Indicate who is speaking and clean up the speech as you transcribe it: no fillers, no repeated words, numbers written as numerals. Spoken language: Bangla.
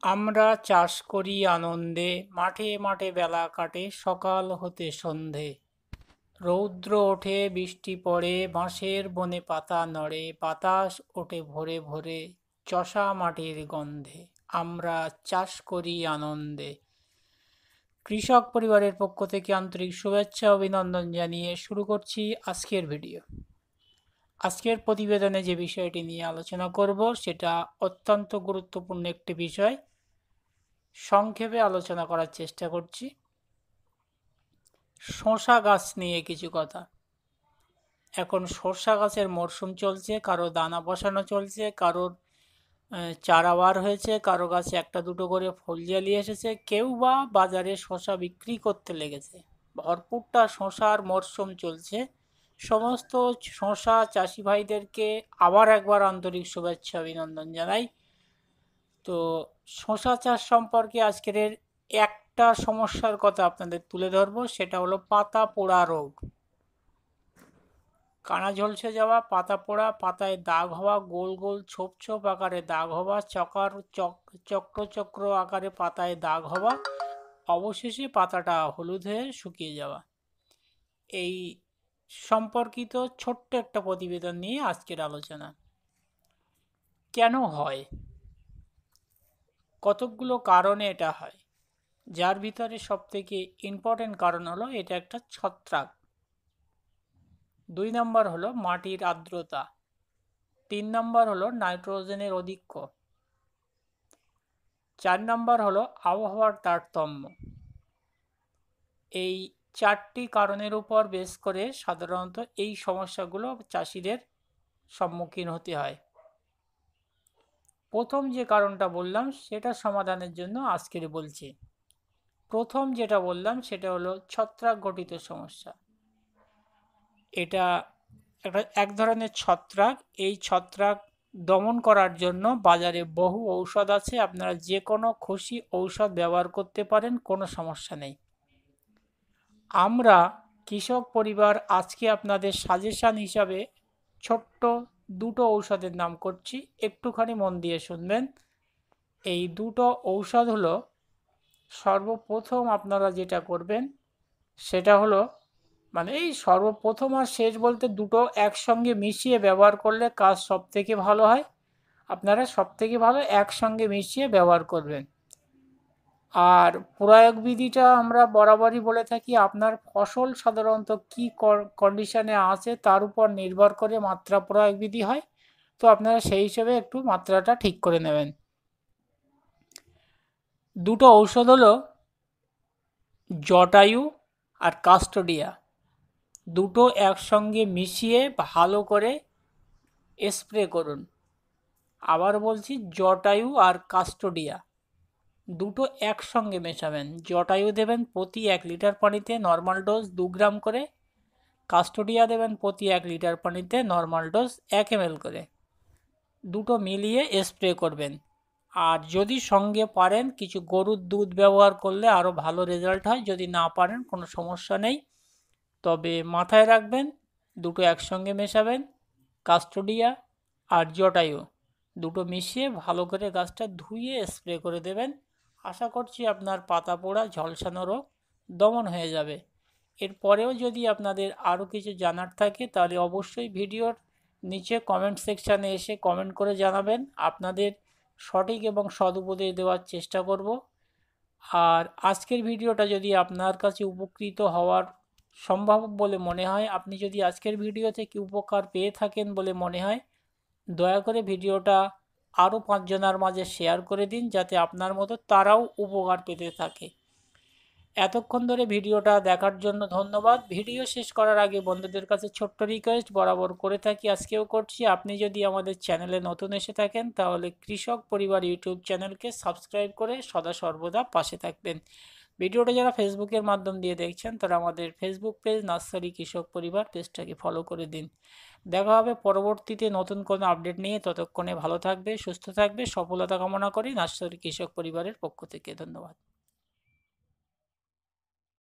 Speaker 1: আমরা চাষ করি আনন্দে, মাঠে মাঠে বেলা কাটে সকাল হতে সন্ধে। রৌদ্র ওঠে বৃষ্টি পড়ে, বাঁশের বনে পাতা নড়ে, বাতাস ওঠে ভোরে ভোরে, চষা মাটির গন্ধে। আমরা চাষ করি আনন্দে। কৃষক পরিবারের পক্ষ থেকে আন্তরিক শুভেচ্ছা অভিনন্দন জানিয়ে শুরু করছি আজকের ভিডিও। আজকের প্রতিবেদনে যে বিষয়টি নিয়ে আলোচনা করব সেটা অত্যন্ত গুরুত্বপূর্ণ একটি বিষয়। সংক্ষেপে আলোচনা করার চেষ্টা করছি। শসা গাছ নিয়ে কিছু কথা। এখন শসা গাছের মরশুম চলছে, কারো দানা বসানো চলছে, কারোর চারা বার হয়েছে, কারো গাছে একটা দুটো করে ফল জ্বালিয়ে এসেছে, কেউ বা বাজারে শসা বিক্রি করতে লেগেছে। ভরপুরটা শসার মরশুম চলছে। সমস্ত শসা চাষি ভাইদেরকে আবার একবার আন্তরিক শুভেচ্ছা অভিনন্দন জানাই। তো শসা চাষ সম্পর্কে আজকের একটা সমস্যার কথা আপনাদের তুলে ধরবো, সেটা হলো পাতা পোড়া রোগ। কানা ঝলসে যাওয়া, পাতা পোড়া, পাতায় দাগ হওয়া, গোল গোল ছোপ ছোপ আকারে দাগ হওয়া, চক্র চক্র আকারে পাতায় দাগ হওয়া, অবশেষে পাতাটা হলুদ হয়ে শুকিয়ে যাওয়া। এই সম্পর্কিত ছোট্ট একটা প্রতিবেদন নিয়ে আজকের আলোচনা। কেন হয়? কতকগুলো কারণে এটা হয়, যার ভিতরে সবথেকে ইম্পর্টেন্ট কারণ হলো এটা একটা ছত্রাক। 2 নম্বর হলো মাটির আর্দ্রতা। 3 নম্বর হলো নাইট্রোজেনের অধিক্য। 4 নম্বর হলো আবহাওয়ার তারতম্য। এই 4টি কারণের উপর বেস করে সাধারণত এই সমস্যাগুলো চাষিদের সম্মুখীন হতে হয়। প্রথম যে কারণটা বললাম সেটা সমাধানের জন্য আজকের বলছি। প্রথম যেটা বললাম সেটা হলো ছত্রাক ঘটিত সমস্যা। এটা এক ধরনের ছত্রাক। এই ছত্রাক দমন করার জন্য বাজারে বহু ঔষধ আছে, আপনারা যে কোনো খুশি ঔষধ ব্যবহার করতে পারেন, কোনো সমস্যা নেই। আমরা কৃষক পরিবার আজকে আপনাদের সাজেশান হিসাবে ছোট্ট দুটো ঔষধের নাম করছি, একটুখানি মন দিয়ে শুনবেন। এই দুটো ঔষধ হলো, সর্বপ্রথম আপনারা যেটা করবেন সেটা হলো, মানে এই সর্বপ্রথম আর শেষ বলতে দুটো একসঙ্গে মিশিয়ে ব্যবহার করলে কাজ সবথেকে ভালো হয়। আপনারা সবথেকে ভালো একসঙ্গে মিশিয়ে ব্যবহার করবেন। আর প্রয়োগবিধিটা আমরা বরাবরই বলে থাকি, আপনার ফসল সাধারণত কী কন্ডিশনে আছে তার উপর নির্ভর করে মাত্রা প্রয়োগবিধি হয়। তো আপনারা সেই হিসেবে একটু মাত্রাটা ঠিক করে নেবেন। দুটো ঔষধ হলো জটায়ু আর কাস্টোডিয়া। দুটো একসঙ্গে মিশিয়ে ভালো করে স্প্রে করুন। আবার বলছি, জটায়ু আর কাস্টোডিয়া দুটো একসঙ্গে মেশাবেন। জটায়ু দেবেন প্রতি 1 লিটার পানিতে নর্মাল ডোজ 2 গ্রাম করে, কাস্টোডিয়া দেবেন প্রতি 1 লিটার পানিতে নর্মাল ডোজ 1 ml করে। দুটো মিলিয়ে স্প্রে করবেন। আর যদি সঙ্গে পারেন কিছু গরুর দুধ ব্যবহার করলে আরও ভালো রেজাল্ট হয়। যদি না পারেন কোনো সমস্যা নেই, তবে মাথায় রাখবেন দুটো একসঙ্গে মেশাবেন। কাস্টোডিয়া আর জটায়ু দুটো মিশিয়ে ভালো করে গাছটা ধুয়ে স্প্রে করে দেবেন। আশা করছি আপনার পাতা পোড়া ঝলসানো রোগ দমন হয়ে যাবে। এরপরেও যদি আপনাদের আরও কিছু জানার থাকে তাহলে অবশ্যই ভিডিওর নিচে কমেন্ট সেকশানে এসে কমেন্ট করে জানাবেন। আপনাদের সঠিক এবং সদুপদেশ দেওয়ার চেষ্টা করব। আর আজকের ভিডিওটা যদি আপনার কাছে উপকৃত হওয়ার সম্ভব বলে মনে হয়, আপনি যদি আজকের ভিডিও থেকে উপকার পেয়ে থাকেন বলে মনে হয়, দয়া করে ভিডিওটা আরও 5 জনের মাঝে শেয়ার করে দিন, যাতে আপনার মতো তারাও উপকার পেতে থাকে। এতক্ষণ ধরে ভিডিওটা দেখার জন্য ধন্যবাদ। ভিডিও শেষ করার আগে বন্ধুদের কাছে ছোট্ট রিকোয়েস্ট বরাবর করে থাকি, আজকেও করছি। আপনি যদি আমাদের চ্যানেলে নতুন এসে থাকেন তাহলে কৃষক পরিবার ইউটিউব চ্যানেলকে সাবস্ক্রাইব করে সদা সর্বদা পাশে থাকবেন। ভিডিওটা যারা ফেসবুকের মাধ্যম দিয়ে দেখছেন তারা আমাদের ফেসবুক পেজ নার্সারি কৃষক পরিবার পেজটাকে ফলো করে দিন। দেখা হবে পরবর্তীতে নতুন কোনো আপডেট নিয়ে। ততক্ষণে ভালো থাকবে, সুস্থ থাকবে, সফলতা কামনা করি নার্সারি কৃষক পরিবারের পক্ষ থেকে। ধন্যবাদ।